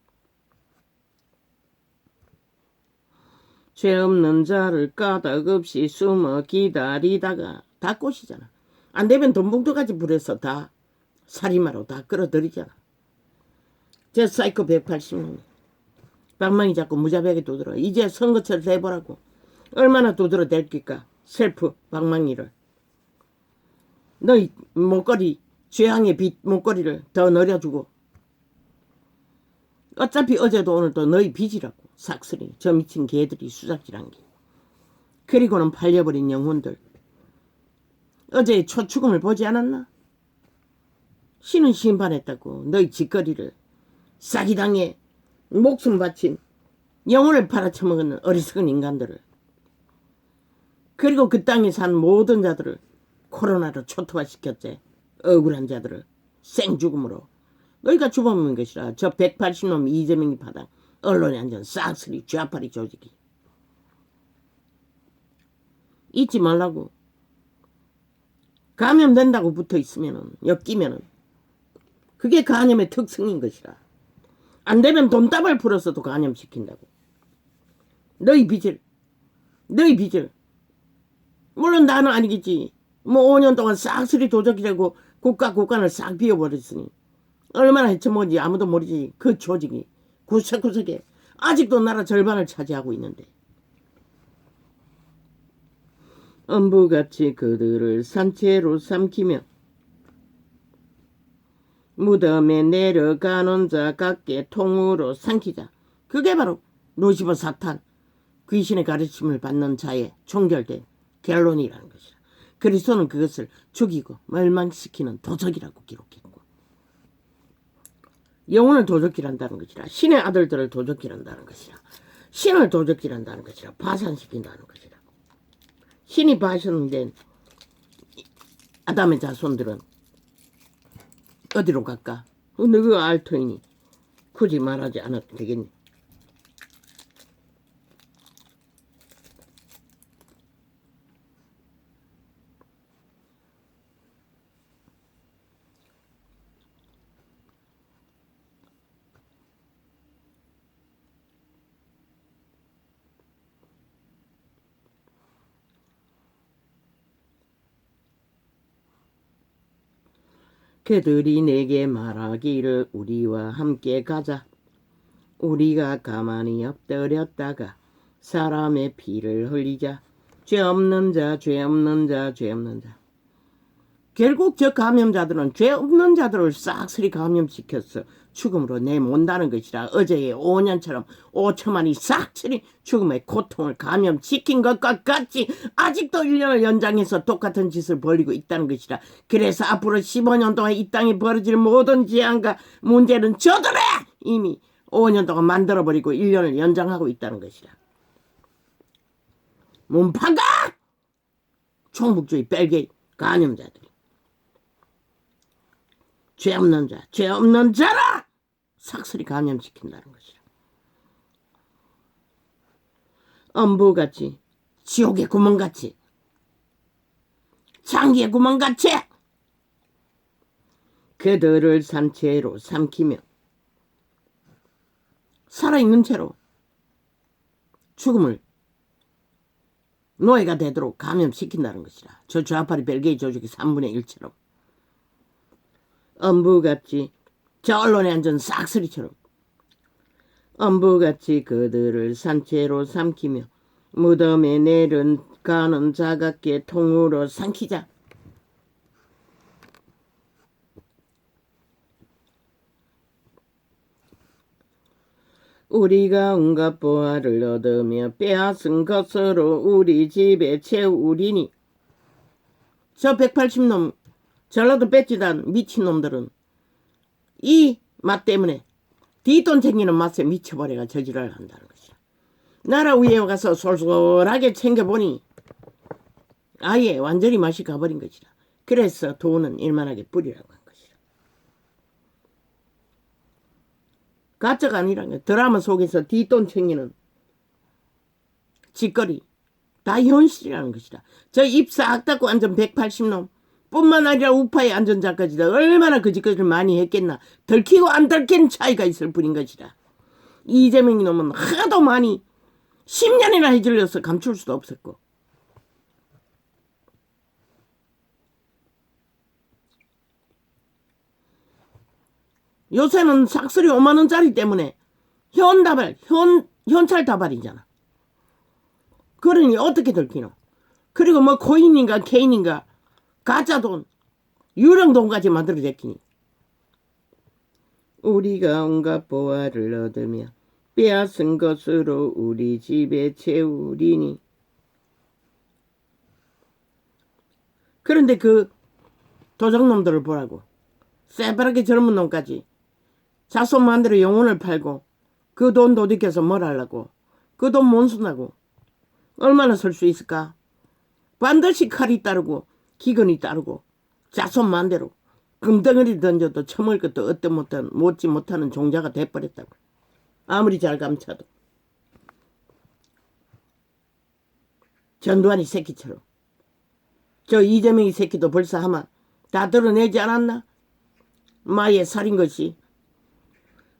죄 없는 자를 까닭없이 숨어 기다리다가 다 꽃이잖아. 안 되면 돈봉투까지 불에서 다 살인마로 다 끌어들이잖아. 저 사이코 180놈이 방망이 잡고 무자비하게 두드려. 이제 선거철 해보라고. 얼마나 두드려 댈까. 셀프 방망이를. 너희 목걸이 죄악의 빛 목걸이를 더 늘려주고. 어차피 어제도 오늘도 너희 빚이라고. 삭슬이 저 미친 개들이 수작질한 게. 그리고는 팔려버린 영혼들. 어제 초축음을 보지 않았나? 신은 심판했다고. 너희 짓거리를 사기당해 목숨 바친 영혼을 팔아쳐먹은 어리석은 인간들을. 그리고 그 땅에 산 모든 자들을 코로나로 초토화시켰지. 억울한 자들을 생죽음으로. 너희가 주범인 것이라. 저 180놈 이재명이 파당 언론에 앉은 싹쓸이 좌파리 조직이. 잊지 말라고. 감염된다고 붙어있으면은 엮이면은 그게 간염의 특성인 것이라. 안 되면 돈다발 풀어서도 간염시킨다고. 너희 빚을 물론 나는 아니겠지. 5년 동안 싹쓸이 도적이라고 국가를 싹 비워버렸으니 얼마나 헤쳐먹은지 아무도 모르지. 그 조직이 구석구석에 아직도 나라 절반을 차지하고 있는데. 엄부같이 그들을 산채로 삼키며 무덤에 내려가는 자 같게 통으로 삼키자. 그게 바로 루시퍼 사탄 귀신의 가르침을 받는 자의 종결된 결론이라는 것이라. 그리스도는 그것을 죽이고 멸망시키는 도적이라고 기록했고 영혼을 도적질한다는 것이라. 신의 아들들을 도적질한다는 것이라. 신을 도적질한다는 것이라. 파산시킨다는 것이라. 신이 파손된 아담의 자손들은 어디로 갈까? 너가 알 터이니 굳이 말하지 않아도 되겠니? 그들이 내게 말하기를 우리와 함께 가자. 우리가 가만히 엎드렸다가 사람의 피를 흘리자 죄 없는 자, 죄 없는 자, 죄 없는 자. 결국 저 감염자들은 죄 없는 자들을 싹쓸이 감염시켰어 죽음으로 내몬다는 것이라. 어제의 5년처럼 5천만이 싹쓸이 죽음의 고통을 감염시킨 것과 같이 아직도 1년을 연장해서 똑같은 짓을 벌이고 있다는 것이라. 그래서 앞으로 15년 동안 이 땅에 벌어질 모든 재앙과 문제는 저들의 이미 5년 동안 만들어버리고 1년을 연장하고 있다는 것이라. 문파가 총북주의 벨기에 감염자들이 죄 없는 자, 죄 없는 자라 삭슬이 감염시킨다는 것이라. 엄부같이 지옥의 구멍같이 장기의 구멍같이 그들을 산채로 삼키며 살아있는 채로 죽음을 노예가 되도록 감염시킨다는 것이라. 저 좌파리 벨기에 조직의 3분의 1처럼 엄부같이 저 언론에 앉은 싹쓸이처럼 엄부같이 그들을 산채로 삼키며 무덤에 내려가는 자각게 통으로 삼키자. 우리가 온갖 보화를 얻으며 빼앗은 것으로 우리 집에 채우리니. 저 180놈 전라도 뺏지단 미친놈들은 이 맛 때문에 뒷돈 챙기는 맛에 미쳐버려가 저지랄 한다는 것이야. 나라 위에 가서 솔솔하게 챙겨보니 아예 완전히 맛이 가버린 것이라. 그래서 돈은 일만하게 뿌리라고 한 것이라. 가짜가 아니란 거야. 드라마 속에서 뒷돈 챙기는 짓거리 다 현실이라는 것이라. 저 입 싹 닫고 앉은 180놈 뿐만 아니라 우파의 안전자까지도 얼마나 그 짓거리를 많이 했겠나. 들키고 안 들킨 차이가 있을 뿐인 것이라. 이재명 놈은 하도 많이 10년이나 해질려서 감출 수도 없었고. 요새는 삭슬이 5만 원짜리 때문에 현찰 다발이잖아. 그러니 어떻게 들키노? 그리고 뭐 코인인가 개인인가 가짜돈 유령돈까지 만들어 제끼니. 우리가 온갖 보화를 얻으며 빼앗은 것으로 우리 집에 채우리니. 그런데 그 도적놈들을 보라고. 새파랗게 젊은 놈까지 자손 만들어 영혼을 팔고 그 돈 도둑해서 뭘 하려고. 그 돈 못 쓴다고. 얼마나 설 수 있을까? 반드시 칼이 따르고 기근이 따르고 자손 만대로 금덩어리 던져도 처먹을 것도 얻지 못하는 종자가 돼버렸다고. 아무리 잘 감춰도. 전두환이 새끼처럼. 저 이재명이 새끼도 벌써 아마 다 드러내지 않았나? 마의 살인 것이.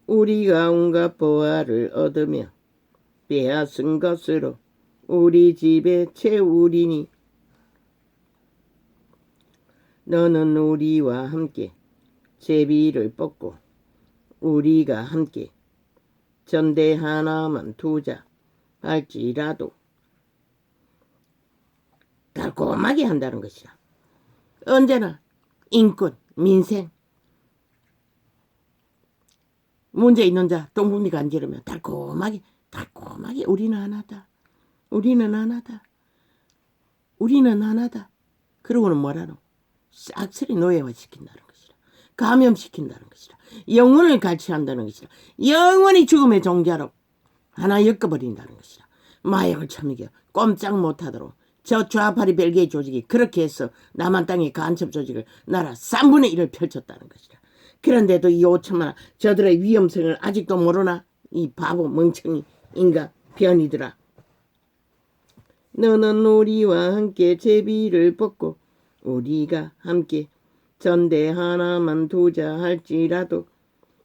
우리가 온갖 보화를 얻으며 빼앗은 것으로 우리 집에 채우리니. 너는 우리와 함께 제비를 뽑고 우리가 함께 전대 하나만 두자 할지라도. 달콤하게 한다는 것이야. 언제나 인권, 민생, 문제 있는 자 똥붕이 간지르면 달콤하게 우리는 하나다. 우리는 하나다. 우리는 하나다. 그러고는 뭐라노? 싹쓸이 노예화시킨다는 것이라. 감염시킨다는 것이라. 영혼을 갈취한다는 것이라. 영원히 죽음의 종자로 하나 엮어버린다는 것이라. 마약을 처먹여 꼼짝 못하도록 저 좌파리 벨기에 조직이 그렇게 해서 남한 땅의 간첩 조직을 나라 3분의 1을 펼쳤다는 것이라. 그런데도 이 5천만 저들의 위험성을 아직도 모르나? 이 바보 멍청이 인간 변이들아. 너는 우리와 함께 제비를 뽑고 우리가 함께 전대 하나만 두자 할지라도.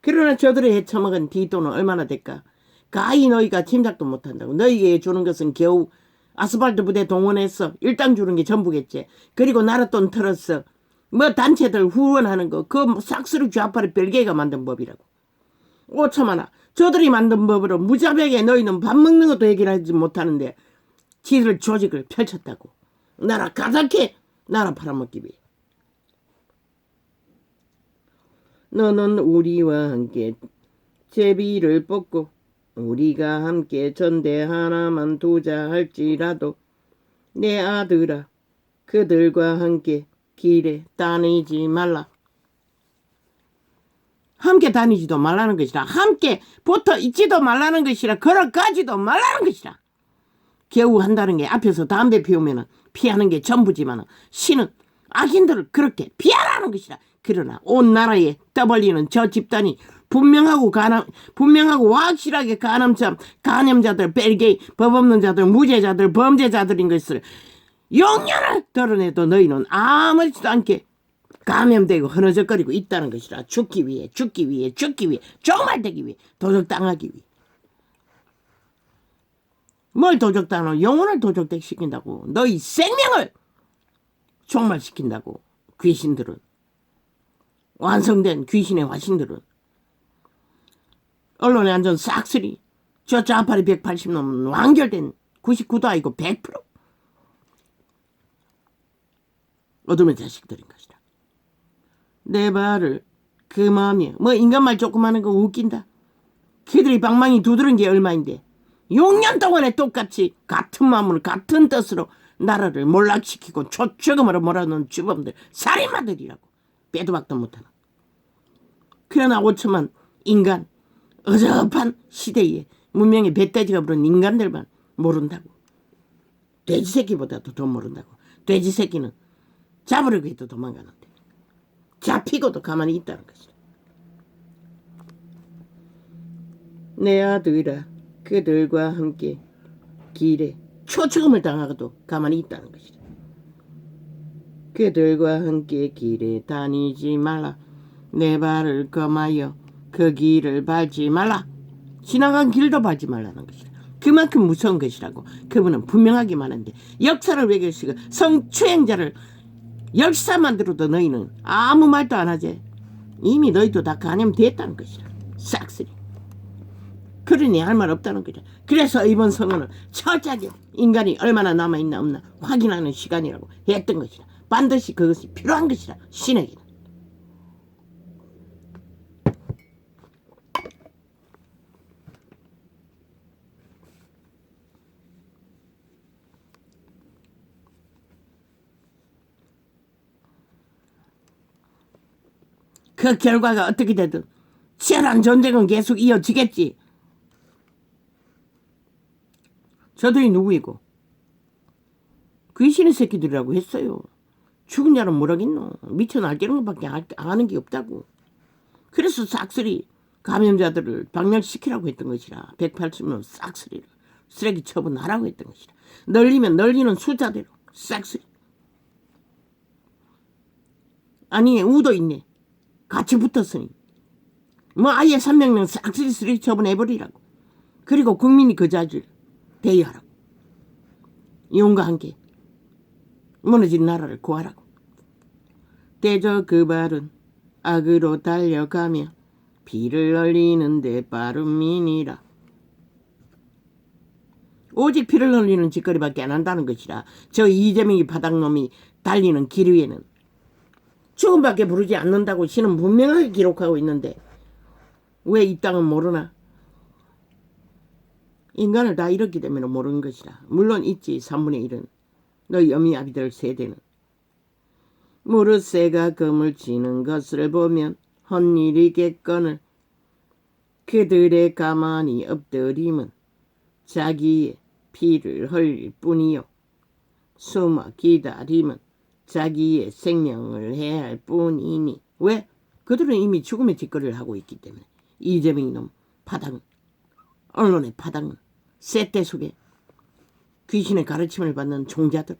그러나 저들의 헤쳐먹은 뒷돈은 얼마나 될까? 가히 너희가 짐작도 못한다고. 너희에게 주는 것은 겨우 아스팔트 부대 동원해서 일당 주는 게 전부겠지. 그리고 나라 돈 털었어. 뭐 단체들 후원하는 거 그거 싹쓸이 좌파리 벨기에가 만든 법이라고. 오참하나. 저들이 만든 법으로 무자백에 너희는 밥 먹는 것도 해결하지 못하는데 지들 조직을 펼쳤다고. 나라 가득히 나라 팔아먹기 위해. 너는 우리와 함께 제비를 뽑고 우리가 함께 전대 하나만 두자 할지라도 내 아들아 그들과 함께 길에 다니지 말라. 함께 다니지도 말라는 것이라. 함께 붙어 있지도 말라는 것이라. 걸어가지도 말라는 것이라. 겨우 한다는 게 앞에서 담배 피우면 피하는 게 전부지만 신은 악인들을 그렇게 피하라는 것이라. 그러나 온 나라에 떠벌리는 저 집단이 분명하고 확실하게 간염자들, 벨게이, 법 없는 자들, 무죄자들, 범죄자들인 것을 용연을 드러내도 너희는 아무렇지도 않게 감염되고 흐느적거리고 있다는 것이라. 죽기 위해 종말되기 위해 도적당하기 위해. 뭘 도적당하노? 영혼을 도적시킨다고. 너희 생명을 종말시킨다고. 귀신들은, 완성된 귀신의 화신들은 언론의 안전 싹쓸이. 저 좌파리 180 넘은 완결된 99도 아니고 100% 어둠의 자식들인 것이다. 내 말을 그 마음이야. 뭐 인간말 조금 하는 거 웃긴다. 걔들이 방망이 두드린 게 얼마인데 6년 동안에 똑같이 같은 마음으로 같은 뜻으로 나라를 몰락시키고 초처금으로 몰아넣은 주범들, 살인마들이라고. 빼도 박도 못하나. 그러나 5천만 인간, 어접한 시대에 문명의 배돼지가 부른 인간들만 모른다고. 돼지 새끼보다도 더 모른다고. 돼지 새끼는 잡으려고 해도 도망가는데 잡히고도 가만히 있다는 것이다. 내 아들아 그들과 함께 길에 초처금을 당하고도 가만히 있다는 것이다. 그들과 함께 길에 다니지 말라. 내 발을 검하여 그 길을 밟지 말라. 지나간 길도 밟지 말라는 것이다. 그만큼 무서운 것이라고. 그분은 분명하게 말하는데 역사를 외교시고 성추행자를 역사만 들어도 너희는 아무 말도 안 하지. 이미 너희도 다 감염됐다는 것이다. 싹쓸이. 그러니 할 말 없다는 거죠. 그래서 이번 선거는 철저하게 인간이 얼마나 남아있나 없나 확인하는 시간이라고 했던 것이다. 반드시 그것이 필요한 것이다. 신에게는. 그 결과가 어떻게 되든 치열한 전쟁은 계속 이어지겠지. 저들이 누구이고 귀신의 새끼들이라고 했어요. 죽은 자는 뭐라겠노. 미쳐 날뛰는 것밖에 아는 게 없다고. 그래서 싹쓸이 감염자들을 박멸시키라고 했던 것이라. 180명 싹쓸이를 쓰레기 처분하라고 했던 것이라. 널리면 널리는 숫자대로 싹쓸이. 아니 우도 있네. 같이 붙었으니 뭐 아예 300명 싹쓸이 쓰레기 처분해버리라고. 그리고 국민이 그 자리를 대의하라고. 이혼과 함께 무너진 나라를 구하라고. 대저 그 발은 악으로 달려가며 피를 흘리는데 빠른 민이라. 오직 피를 흘리는 짓거리밖에 안 한다는 것이라. 저 이재명이 바닥놈이 달리는 길 위에는 죽음밖에 부르지 않는다고 신은 분명하게 기록하고 있는데 왜 이 땅은 모르나? 인간을 다 잃었기 때문에 모르는 것이라. 물론 있지 3분의 1은. 너희 어미 아비들 세대는. 무릇새가 금을 치는 것을 보면 헛일이겠거늘 그들의 가만히 엎드림은 자기의 피를 흘릴 뿐이요 숨어 기다림은 자기의 생명을 해할 뿐이니. 왜? 그들은 이미 죽음의 짓거리를 하고 있기 때문에. 이재명 이놈 파당은, 언론의 파당은, 쇠대 속에 귀신의 가르침을 받는 종자들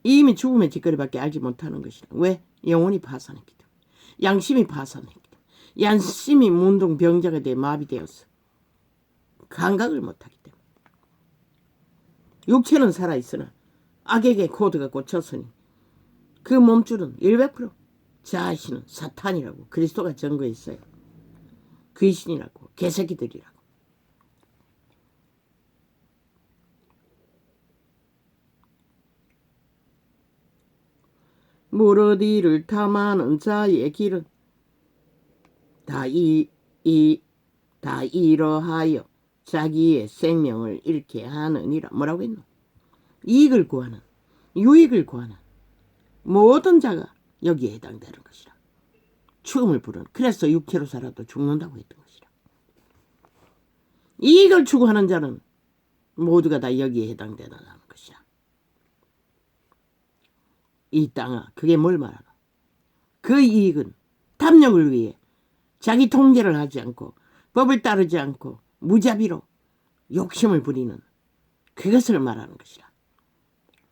이미 죽음의 짓거리밖에 알지 못하는 것이다. 왜? 영혼이 파산했기 때문에. 양심이 파산했기 때문에. 양심이 문둥병자가 돼 마비되었어. 감각을 못하기 때문에. 육체는 살아있으나 악에게 코드가 꽂혔으니 그 몸줄은 100% 자신은 사탄이라고 그리스도가 증거했어요. 귀신이라고, 개새끼들이라고. 무르디를 탐하는 자의 길은 다 이러하여 자기의 생명을 잃게 하느니라. 뭐라고 했노? 이익을 구하는, 유익을 구하는 모든 자가 여기에 해당되는 것이라. 죽음을 부르는, 그래서 육체로 살아도 죽는다고 했던 것이라. 이익을 추구하는 자는 모두가 다 여기에 해당되는 것이라. 이 땅아, 그게 뭘 말하노? 그 이익은 탐욕을 위해 자기 통제를 하지 않고 법을 따르지 않고 무자비로 욕심을 부리는 그것을 말하는 것이라.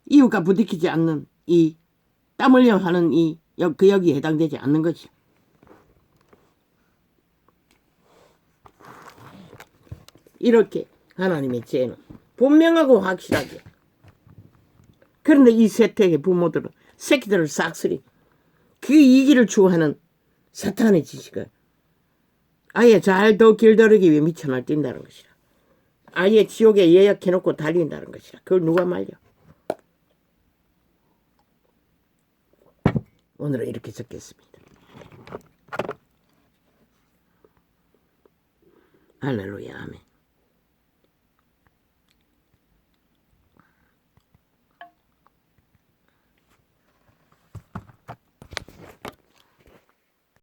이웃과 부딪히지 않는 이 땀 흘려 하는 그 여기에 해당되지 않는 것이라. 이렇게 하나님의 죄는 분명하고 확실하게. 그런데 이 세태의 부모들은 새끼들을 싹쓸이 그 이기를 추구하는 사탄의 지식을 아예 잘 더 길들이기 위해 미쳐 날뛴다는 것이라. 아예 지옥에 예약해놓고 달린다는 것이라. 그걸 누가 말려? 오늘은 이렇게 적겠습니다. 할렐루야, 아멘.